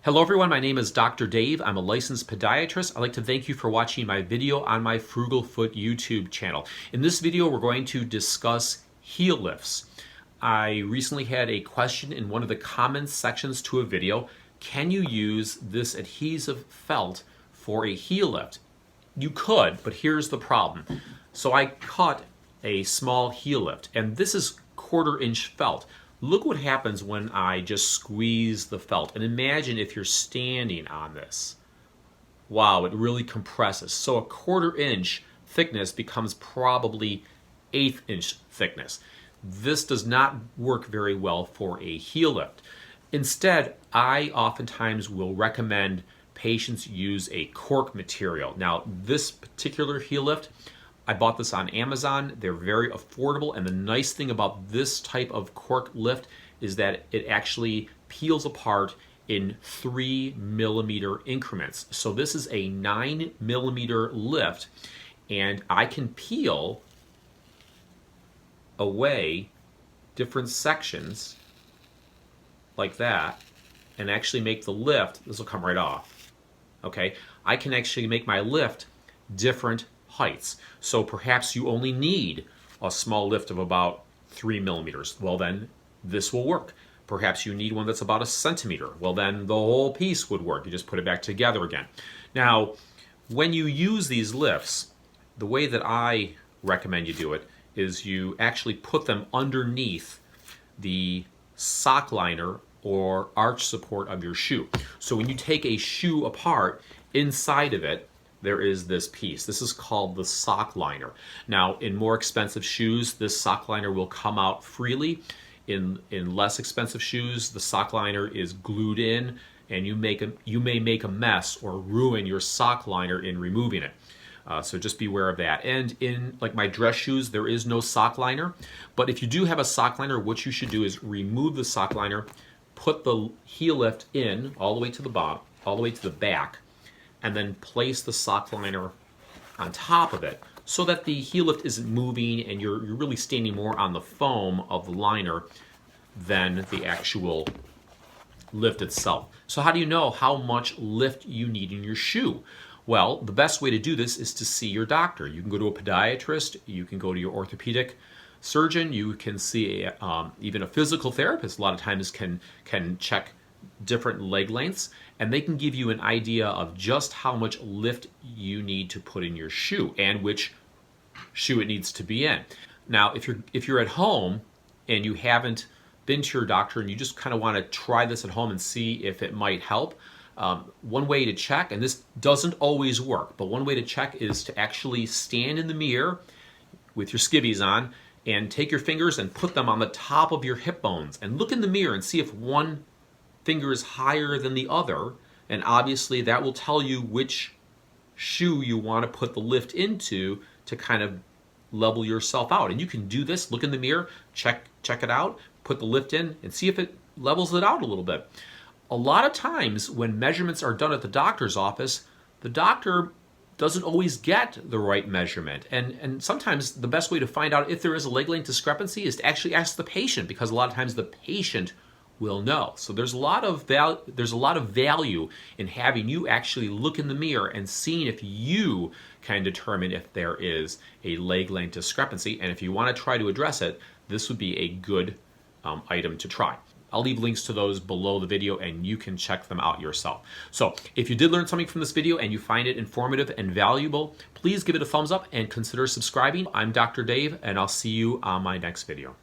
Hello everyone, my name is Dr. Dave. I'm a licensed podiatrist. I'd like to thank you for watching my video on my Frugal Foot YouTube channel. In this video, we're going to discuss heel lifts. I recently had a question in one of the comments sections to a video. Can you use this adhesive felt for a heel lift? You could, but here's the problem. So I cut a small heel lift, and this is 1/4 inch felt. Look what happens when I just squeeze the felt. And imagine if you're standing on this. Wow, it really compresses. So a 1/4 inch thickness becomes probably 1/8 inch thickness. This does not work very well for a heel lift. Instead, I oftentimes will recommend patients use a cork material. Now, this particular heel lift, I bought this on Amazon. They're very affordable, and the nice thing about this type of cork lift is that it actually peels apart in 3mm increments. So this is a 9mm lift, and I can peel away different sections like that and actually make the lift, this will come right off, okay? I can actually make my lift different heights. So perhaps you only need a small lift of about 3mm. Well, then this will work. Perhaps you need one that's about 1 centimeter. Well, then the whole piece would work. You just put it back together again. Now, when you use these lifts, the way that I recommend you do it is you actually put them underneath the sock liner or arch support of your shoe. So when you take a shoe apart, inside of it, there is this piece. This is called the sock liner. Now, in more expensive shoes, this sock liner will come out freely. In less expensive shoes, the sock liner is glued in, and you may make a mess or ruin your sock liner in removing it. So just be aware of that. And in like my dress shoes, there is no sock liner. But if you do have a sock liner, what you should do is remove the sock liner, put the heel lift in all the way to the bottom, all the way to the back, and then place the sock liner on top of it so that the heel lift isn't moving and you're really standing more on the foam of the liner than the actual lift itself. So how do you know how much lift you need in your shoe? Well, the best way to do this is to see your doctor. You can go to a podiatrist, you can go to your orthopedic surgeon, you can see even a physical therapist a lot of times can check different leg lengths, and they can give you an idea of just how much lift you need to put in your shoe and which shoe it needs to be in. Now, if you're at home and you haven't been to your doctor and you just kind of want to try this at home and see if it might help, one way to check, and this doesn't always work, but one way to check is to actually stand in the mirror with your skivvies on and take your fingers and put them on the top of your hip bones and look in the mirror and see if one finger is higher than the other, and obviously that will tell you which shoe you want to put the lift into to kind of level yourself out. And you can do this, look in the mirror, check it out, put the lift in, and see if it levels it out a little bit. A lot of times when measurements are done at the doctor's office, the doctor doesn't always get the right measurement. And sometimes the best way to find out if there is a leg length discrepancy is to actually ask the patient, because a lot of times the patient will know. So there's a lot of value in having you actually look in the mirror and seeing if you can determine if there is a leg length discrepancy. And if you want to try to address it, this would be a good item to try. I'll leave links to those below the video and you can check them out yourself. So if you did learn something from this video and you find it informative and valuable, please give it a thumbs up and consider subscribing. I'm Dr. Dave, and I'll see you on my next video.